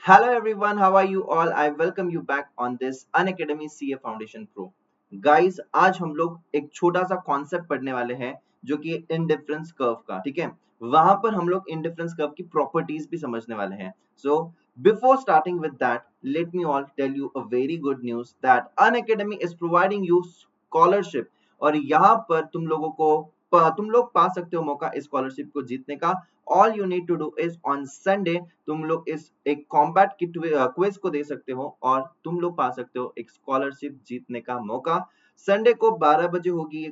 Hello everyone, how are you all? I welcome you back on this Unacademy CA Foundation Pro. Guys, आज हम लोग एक छोटा सा कॉन्सेप्ट पढ़ने वाले हैं जो कि इंडिफरेंस कर्व का, ठीक है। वहां पर हम लोग इंडिफरेंस कर्व की प्रॉपर्टीज भी समझने वाले हैं। So before starting with that, let me all tell you a very good news that Unacademy is providing you scholarship. और यहाँ पर तुम लोग पा सकते हो मौका इस स्कॉलरशिप को जीतने का। All you need to do is on Sunday तुम लोग इस एक कॉम्बैट की क्विज को दे सकते हो और तुम लोग पा सकते हो एक स्कॉलरशिप जीतने का मौका। संडे को 12 बजे होगी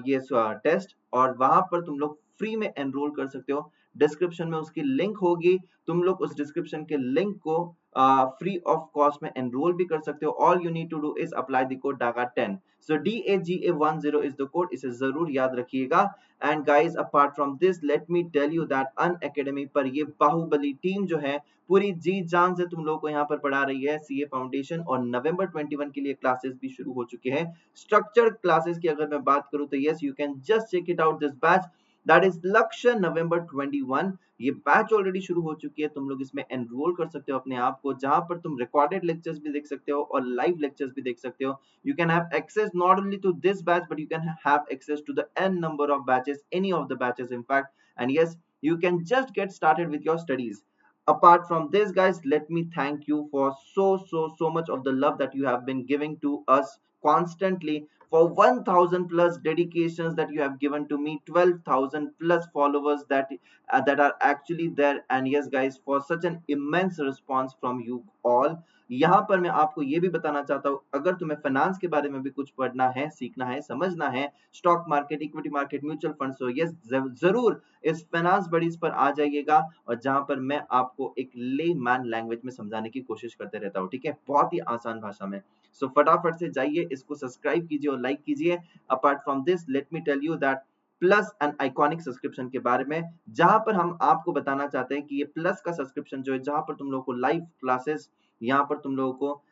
ये टेस्ट और वहां पर तुम लोग फ्री में एनरोल कर सकते हो। डिस्क्रिप्शन में उसकी लिंक होगी, तुम लोग उस डिस्क्रिप्शन के लिंक को फ्री ऑफ कॉस्ट में एनरोल भी कर सकते हो। All you need to do is apply the code DAGA10। So DAGA10 is the code, इसे जरूर याद रखिएगा। And guys apart from this let me tell you that Unacademy पर ये बाहुबली टीम जो है पूरी जी जान से तुम लोगों को यहाँ पर पढ़ा रही है सीए फाउंडेशन। और नवंबर 21 के लिए क्लासेस भी शुरू हो चुके हैं। स्ट्रक्चर्ड क्लासेस की अगर मैं बात करूं तो yes you can just check it out this batch, that is Lakshya November 21। ये बैच ऑलरेडी शुरू हो चुकी है, तुम लोग इसमें एनरोल कर सकते हो अपने आप को, जहां पर तुम रिकॉर्डेड लेक्चर्स भी देख सकते हो और लाइव लेक्चर्स भी देख सकते हो। You can have access not only to this batch, but you can have access to the n number of batches, any of the batches in fact. And yes, you can just get started with your studies. Apart from this guys, let me thank you for so much of the love that you have been giving to us constantly, for 1000 plus dedications that you have given to me, 12,000 plus followers that are actually there. And yes guys, for such an immense response from you all. यहाँ पर मैं आपको ये भी बताना चाहता हूँ, अगर तुम्हें फाइनेंस के बारे में भी कुछ पढ़ना है, सीखना है, समझना है, stock market, equity market, mutual fund, तो यस जरूर इस फाइनेंस बडीज पर आ जाइएगा। और जहां पर मैं आपको एक ले मैन लैंग्वेज में समझाने की कोशिश करते रहता हूँ, ठीक है, बहुत ही आसान भाषा में। सो फटाफट से जाइए, इसको सब्सक्राइब कीजिए और लाइक कीजिए। Apart from this let me tell you that Plus and Iconic subscription के बारे में, जहां पर हम आपको बताना चाहते हैं कि ये प्लस का सब्सक्रिप्शन जो है, जहां पर तुम लोगों को लाइव क्लासेस, यहाँ पर तुम लोगों को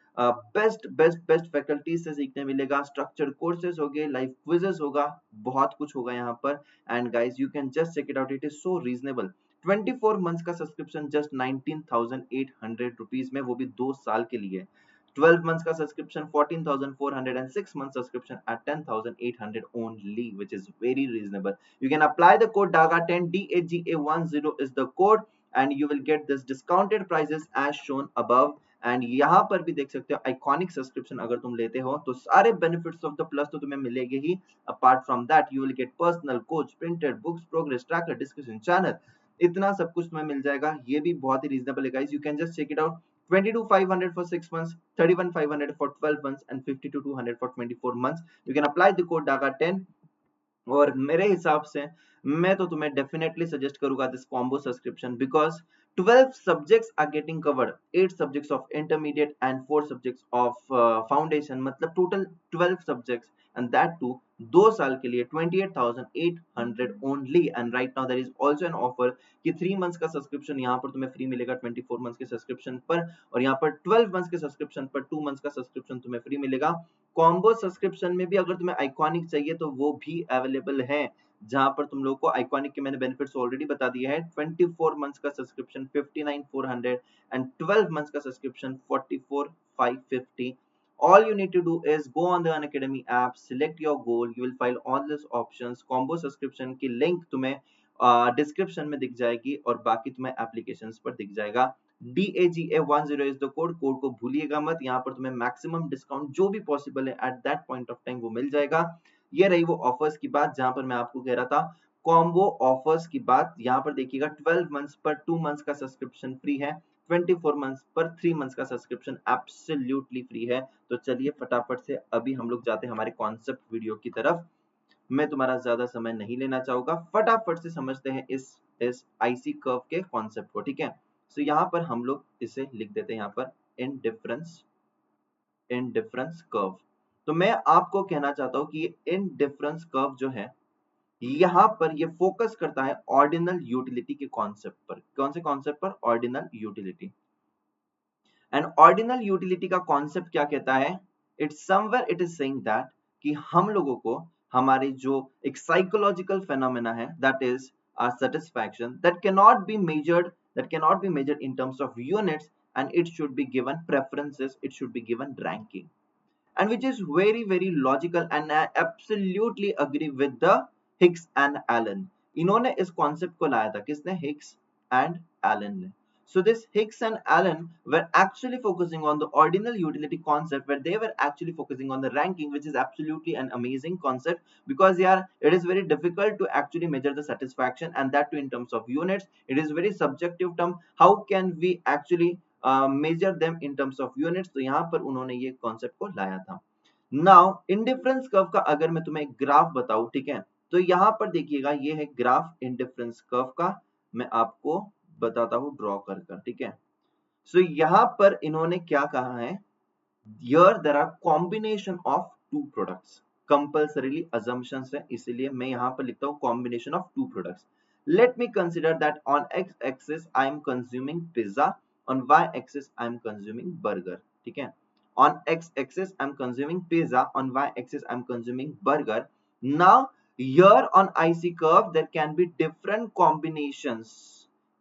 बेस्ट फैकल्टीज से सीखने मिलेगा, स्ट्रक्चर्ड कोर्सेज हो गए, लाइव क्विजेस होगा, बहुत कुछ होगा यहाँ पर। And guys you can just check it out, it is so reasonable. 24 months का सब्सक्रिप्शन जस्ट 19,800 रुपीज में, वो भी 2 साल के लिए। 12 months का subscription 14,400 and 6 months subscription at 10,800 only, which is very reasonable. You can apply the code DAGA10, DAGA10 is the code, and you will get this discounted prices as shown above. And यहाँ पर भी देख सकते हो iconic subscription अगर तुम लेते हो तो सारे बेनिफिट्स ऑफ द प्लस तो तुम्हें मिलेंगे ही। Apart from that you will get personal coach, printed books, progress tracker, discussion channel, इतना सब कुछ तुम्हें मिल जाएगा। ये भी बहुत ही रीजनेबल है guys, you can just check it out. 22,500 for 6 months, 31,500 for 12 months, and 52,200 for 24 months. You can apply the code DAGA10। और मेरे हिसाब से मैं तो तुम्हें डेफिनेटली सजेस्ट करूंगा this combo subscription, because 12 subjects are getting covered, 8 subjects of intermediate and 4 subjects of foundation, मतलब total 12 subjects, and that too 2 साल के लिए 28,800 only। and right now there is also an offer कि 3 months का subscription यहाँ पर तुम्हें free मिलेगा 24 months के सब्सक्रिप्शन पर, और यहाँ पर 12 months के सब्सक्रिप्शन पर 2 months का सब्सक्रिप्शन तुम्हें फ्री मिलेगा। कॉम्बो सब्सक्रिप्शन में भी अगर तुम्हें आइकॉनिक चाहिए तो वो भी अवेलेबल है, जहां पर तुम लोगों को आइकॉनिक के मैंने बेनिफिट्स ऑलरेडी बता दिए हैं। 24 मंथ्स का सब्सक्रिप्शन 59,400 एंड 12 मंथ्स का subscription 44,550। All you need to do is go on the Unacademy app, select your goal, you will find all these options। combo subscription की लिंक तुम्हें description में दिख जाएगी और बाकी तुम्हें एप्लीकेशंस पर दिख जाएगा। DAGA10 is the code, code को भूलिएगा मत। यहाँ पर तुम्हें मैक्सिमम डिस्काउंट जो भी पॉसिबल है at that point of time वो मिल जाएगा। ये रही वो ऑफर्स की बात, जहां पर मैं आपको कह रहा था कॉम्बो ऑफर्स की बात। यहाँ पर देखिएगा 12 मंथ्स पर 2 मंथ्स का सब्सक्रिप्शन फ्री है, 24 मंथ्स पर 3 मंथ्स का सब्सक्रिप्शन एब्सोल्युटली फ्री है। तो चलिए फटाफट से अभी हम लोग जाते हैं हमारे कॉन्सेप्ट वीडियो की तरफ। मैं तुम्हारा ज्यादा समय नहीं लेना चाहूंगा, फटाफट से समझते हैं इस आईसी कर्व के कॉन्सेप्ट को, ठीक है। सो यहाँ पर हम लोग इसे लिख देते हैं यहाँ पर इनडिफरेंस कर्व। तो मैं आपको कहना चाहता हूं कि ये इनडिफरेंस कर्व जो है, यहां पर ये फोकस करता है ऑर्डिनल यूटिलिटी के कॉन्सेप्ट पर। कौन से कॉन्सेप्ट पर? Ordinal utility. And ordinal utility का कॉन्सेप्ट क्या कहता है? It's somewhere it is saying that कि हम लोगों को हमारे जो एक साइकोलॉजिकल फेनोमेना है, that is our satisfaction, that can not be measured in terms of units and it should be given preferences, it should be given ranking, and which is very very logical, and I absolutely agree with the Hicks and Allen. इन्होंने इस concept को लाया था, किसने? Hicks and Alan ने. So this Hicks and Allen were actually focusing on the ordinal utility concept, where they were actually focusing on the ranking, which is absolutely an amazing concept, because yeah, it is very difficult to actually measure the satisfaction, and that too in terms of units. It is very subjective term. How can we actually measure them in terms of units? तो यहाँ पर उन्होंने ये concept को लाया था. Now indifference curve का अगर मैं तुम्हें एक ग्राफ बताऊं, ठीक है, तो यहाँ पर देखिएगा, ये है ग्राफ इंडिफरेंस कर्व का. मैं आपको बताता हूं ड्रॉ कर कर, ठीक है. सो यहाँ पर इन्होंने क्या कहा है, here there are combination of two products, compulsorily assumptions है, इसलिए मैं यहाँ पर लिखता हूँ combination of two products. Let me consider that on x axis I am consuming pizza, on y axis I am consuming burger, ठीक है. On x axis I am consuming pizza, on y axis I am consuming burger. Now here on IC curve there can be different combinations,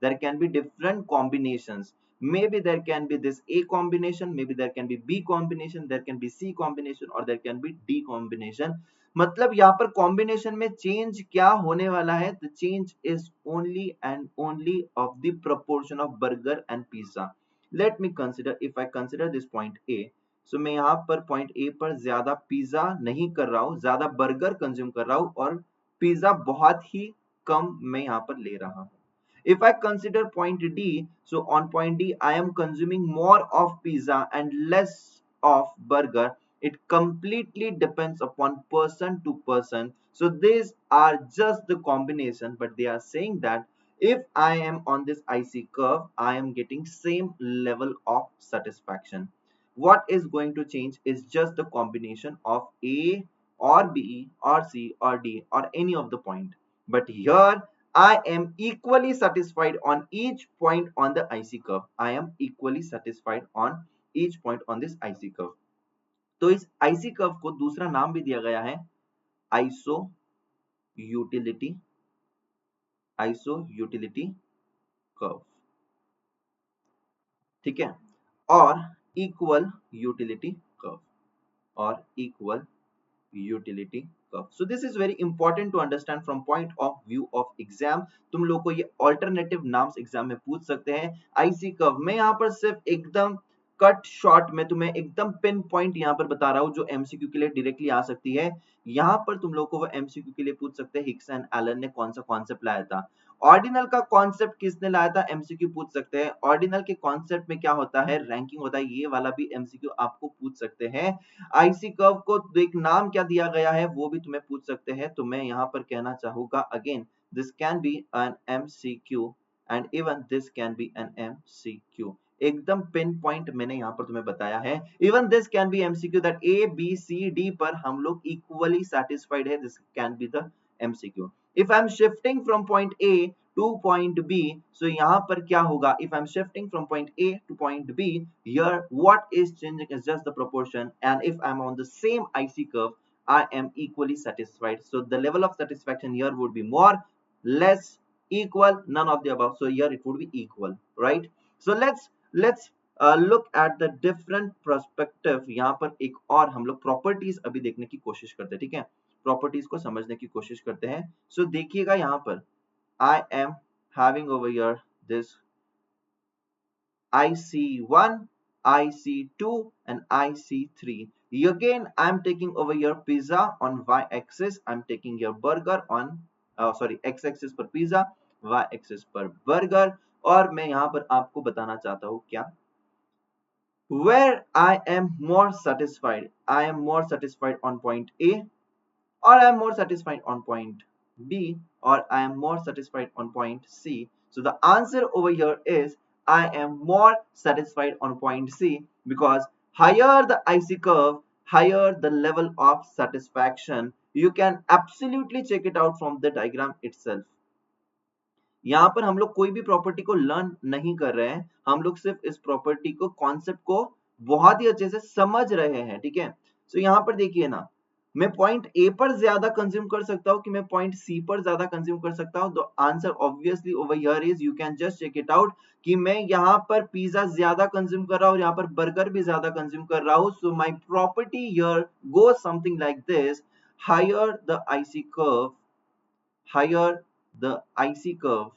there can be different combinations. Maybe there can be this A combination, maybe there can be B combination, there can be C combination, or there can be D combination. मतलब यहाँ पर combination में change क्या होने वाला है? The change is only and only of the proportion of burger and pizza. Let me consider, if I consider this point A, so मैं यहाँ पर point A पर ज्यादा pizza नहीं कर रहा हूँ, ज्यादा burger consume कर रहा हूँ, और pizza बहुत ही कम मैं यहाँ पर ले रहा हूँ. If I consider point D, so on point D I am consuming more of pizza and less of burger. It completely depends upon person to person. So these are just the combination, but they are saying that if I am on this IC curve, I am getting same level of satisfaction. What is going to change is just the combination of A or B or C or D or any of the point. But here I am equally satisfied on each point on the IC curve. I am equally satisfied on each point on this IC curve. तो इस IC curve को दूसरा नाम भी दिया गया है iso utility curve, ठीक है, और इक्वल यूटिलिटी कर्व, और equal utility curve. So this is very important to understand from point of view of exam. तुम लोग को ये alternative नाम्स एग्जाम में पूछ सकते हैं. IC curve मैं यहाँ पर सिर्फ एकदम कट शॉर्ट में तुम्हें एकदम पिन पॉइंट यहाँ पर बता रहा हूँ, जो MCQ के लिए डायरेक्टली आ सकती है. यहाँ पर तुम लोग को वो MCQ के लिए पूछ सकते हैं हिक्स एंड एलन ने कौन सा कॉन्सेप्ट लाया था. ऑर्डिनल का कॉन्सेप्ट किसने लाया था, MCQ पूछ सकते हैं. ऑर्डिनल के कॉन्सेप्ट में क्या होता है, रैंकिंग होता है, ये वाला भी MCQ आपको पूछ सकते हैं. IC कर्व को एक नाम क्या दिया गया है वो भी तुम्हें पूछ सकते हैं. तो मैं यहाँ पर कहना चाहूंगा again, this can be an MCQ and even this can be an MCQ. एकदम पिन पॉइंट मैंने यहाँ पर तुम्हें बताया है. Even this can be MCQ that A B C D पर हम लोग इक्वली सेटिस्फाइड है. This can be the MCQ. If I'm shifting from point A to point B, so यहाँ पर क्या होगा, if I'm shifting from point A to point B, here what is changing is just the proportion, and if I'm on the same IC curve, I am equally satisfied. So the level of satisfaction here would be more, less, equal, none of the above. So here it would be equal, right? So let's look at the different perspective. यहाँ पर एक और हम लोग properties अभी देखने की कोशिश करते हैं, ठीक है, प्रॉपर्टीज को समझने की कोशिश करते हैं. सो देखिएगा यहाँ पर I am having over here this IC1, IC2 and IC3. Again I am taking over here pizza on y axis, I am taking your burger on x axis पर pizza, y axis पर burger. और मैं यहाँ पर आपको बताना चाहता हूँ क्या, where I am more satisfied, I am more satisfied on point A, or I am more satisfied on point B, or I am more satisfied on point C. So the answer over here is I am more satisfied on point C, because higher the IC curve, higher the level of satisfaction. You can absolutely check it out from the diagram itself. यहाँ पर हम लोग कोई भी property को learn नहीं कर रहे हैं, हम लोग सिर्फ इस प्रॉपर्टी को, कॉन्सेप्ट को बहुत ही अच्छे से समझ रहे हैं, ठीक है. सो यहाँ पर देखिए ना, मैं पॉइंट ए पर ज्यादा कंज्यूम कर सकता हूँ कि मैं पॉइंट सी पर ज्यादा कंज्यूम कर सकता हूँ? The answer obviously over here is, you can just check it out, कि मैं यहाँ पर पिज्जा ज्यादा कंज्यूम कर रहा हूँ और यहाँ पर बर्गर भी ज्यादा कंज्यूम कर रहा हूँ. So my property here goes something like this: higher the IC curve, higher the IC curve,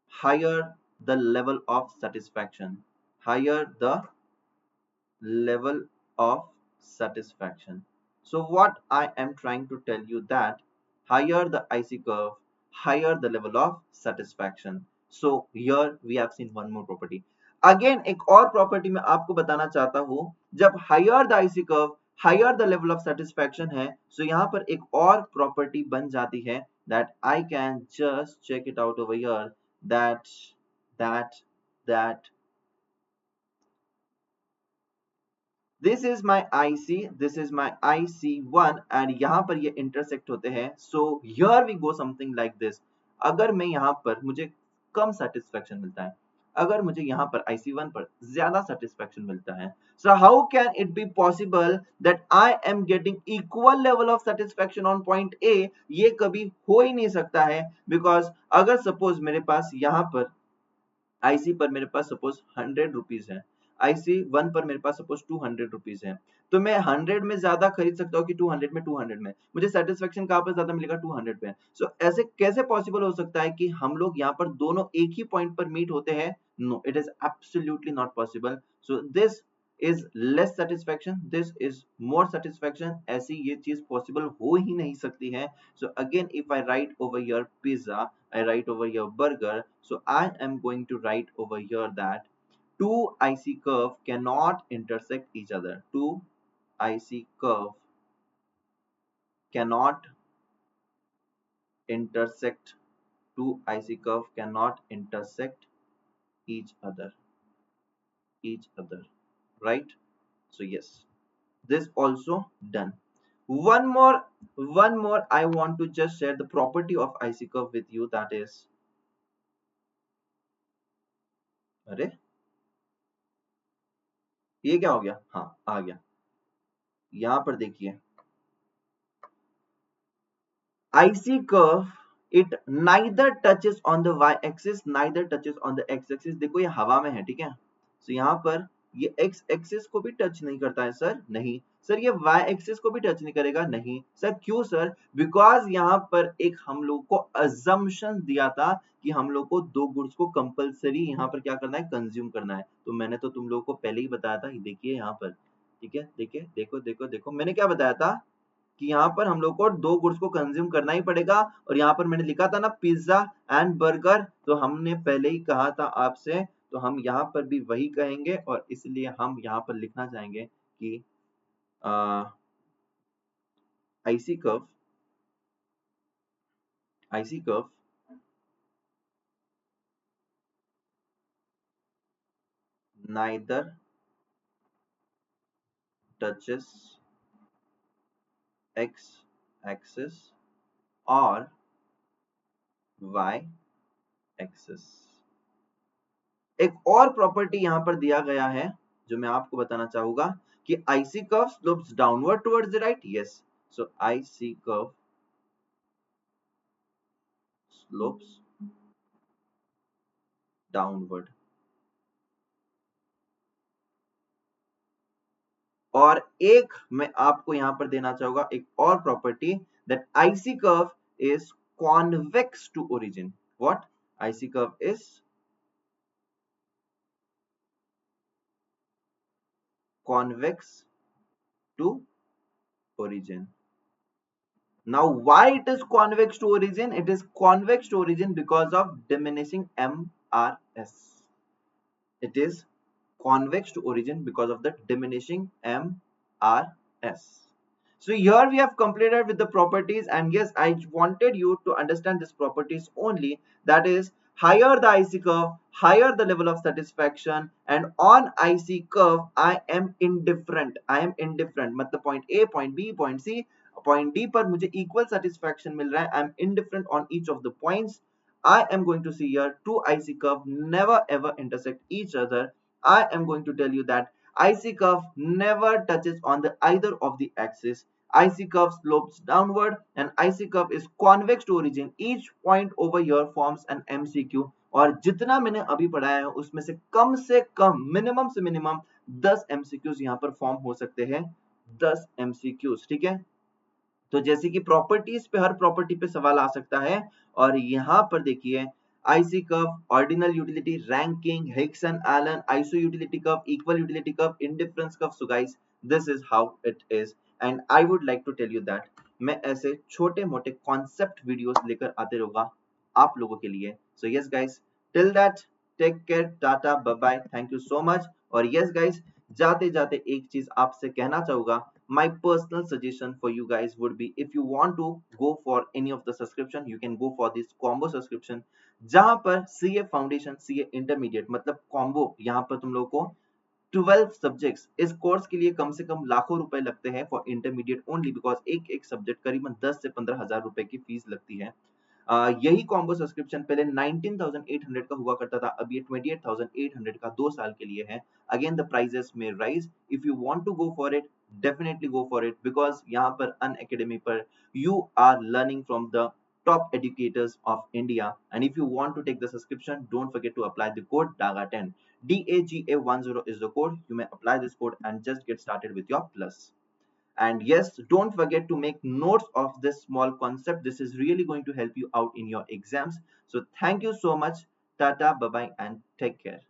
higher the level of satisfaction, higher the level of satisfaction. So what I am trying to tell you that higher the IC curve, higher the level of satisfaction. So here we have seen one more property. Again एक और property मैं आपको बताना चाहता हूँ, जब higher the IC curve, higher the level of satisfaction है, so यहाँ पर एक और property बन जाती है that I can just check it out over here, that this is my IC, this is my IC1 and यहाँ पर ये intersect होते हैं. So here we go something like this. अगर मैं यहाँ पर मुझे कम satisfaction मिलता है, अगर मुझे यहाँ पर IC1 पर ज्यादा satisfaction मिलता है, so how can it be possible that I am getting equal level of satisfaction on point A? ये कभी हो ही नहीं सकता है, because अगर suppose मेरे पास यहाँ पर आईसी पर मेरे पास सपोज 100 रुपीज है, आईसी 1 पर मेरे पास सपोज 200 रुपीज है, तो मैं 100 में ज्यादा खरीद सकता हूँ कि 200 में? 200 में मुझे सेटिस्फेक्शन कहाँ पर ज्यादा मिलेगा? 200 पे. सो ऐसे कैसे पॉसिबल हो सकता है कि हम लोग यहाँ पर दोनों एक ही पॉइंट पर मीट होते हैं? No, it is absolutely not possible. So this is less satisfaction, this is more satisfaction. ऐसी ये चीज possible हो ही नहीं सकती है. So again if I write over here pizza, I write over here burger, so I am going to write over here that two IC curve cannot intersect each other. Two IC curve cannot intersect, two IC curve cannot intersect each other, right? So yes, this also done. One more I want to just share the property of IC curve with you, that is, अरे ये क्या हो गया? हाँ आ गया. यहां पर देखिए IC curve, it neither touches on the y-axis, neither touches on the x-axis. देखो ये हवा में है, ठीक है? So यहाँ पर ये x-axis को भी टच नहीं करता है सर. नहीं सर. ये y-axis को भी टच नहीं करेगा. नहीं सर. क्यों सर? बिकॉज यहाँ पर एक हम लोग को assumption दिया था कि हम लोग को दो गुड्स को कंपलसरी यहाँ पर क्या करना है? कंज्यूम करना है. तो मैंने तो तुम लोगों को पहले ही बताया था. देखिए यहाँ पर, ठीक है? देखिए, देखो देखो देखो, मैंने क्या बताया था कि यहाँ पर हम लोग को दो गुड्स को कंज्यूम करना ही पड़ेगा. और यहाँ पर मैंने लिखा था ना पिज्जा एंड बर्गर, तो हमने पहले ही कहा था आपसे, तो हम यहाँ पर भी वही कहेंगे और इसलिए हम यहाँ पर लिखना चाहेंगे कि IC curve, IC curve neither touches x axis or y axis. एक और प्रॉपर्टी यहां पर दिया गया है जो मैं आपको बताना चाहूंगा कि IC curve slopes downward towards the right. Yes, so IC curve slopes downward. और एक मैं आपको यहां पर देना चाहूंगा एक और property, that IC curve is convex to origin. What? IC curve is convex to origin. Now why it is convex to origin? It is convex to origin because of diminishing MRS. It is convex to origin because of the diminishing MRS. So here we have completed with the properties, and yes, I wanted you to understand these properties only, that is, higher the IC curve, higher the level of satisfaction, and on IC curve I am indifferent. I am indifferent मतलब point A, point B, point C, point D पर मुझे equal satisfaction मिल रहा है. I am indifferent on each of the points. I am going to see here two IC curve never ever intersect each other. I am going to tell you that IC curve never touches on the either of the axis. IC curve slopes downward and IC curve is convex to origin. Each point over here forms an MCQ और जितना मैंने अभी पढ़ाया है उसमें से कम minimum से minimum 10 MCQs यहाँ पर फॉर्म हो सकते हैं, 10 MCQs, ठीक है। तो जैसे कि प्रॉपर्टीज पे हर प्रॉपर्टी पे सवाल आ सकता है और यहाँ पर देखिए IC curve, ordinal utility, ranking, Hicks and Allen, iso utility curve, equal utility curve, indifference curve. So guys this is how it is and I would like to tell you that मैं ऐसे छोटे मोटे concept videos लेकर आते रहूंगा आप लोगों के लिए। So yes guys, till that take care, tata, bye bye, thank you so much. और यस गाइस, जाते जाते एक चीज आपसे कहना चाहूंगा, my personal suggestion for you guys would be if you want to go for any of the subscription you can go for this combo subscription जहां पर CA फाउंडेशन, CA इंटरमीडिएट मतलब कॉम्बो, यहाँ पर तुम लोगों को 12 सब्जेक्ट्स इस course के लिए कम से कम लाखों रुपए लगते हैं फॉर इंटरमीडिएट ओनली बिकॉज एक एक सब्जेक्ट करीबन 10 से 15,000 रुपए की फीस लगती है। यही कॉम्बो सब्सक्रिप्शन पहले 19,800 का हुआ करता था, अब ये 28,800 का 2 साल के लिए है। अगेन द प्राइजेस में rise, if you want to go for it definitely go for it because यहाँ पर अनअकैडमी पर you are learning from the top educators of India, and if you want to take the subscription don't forget to apply the code DAGA10, DAGA10 is the code. You may apply this code and just get started with your plus. And yes, don't forget to make notes of this small concept. This is really going to help you out in your exams. So thank you so much. Tata, bye bye, and take care.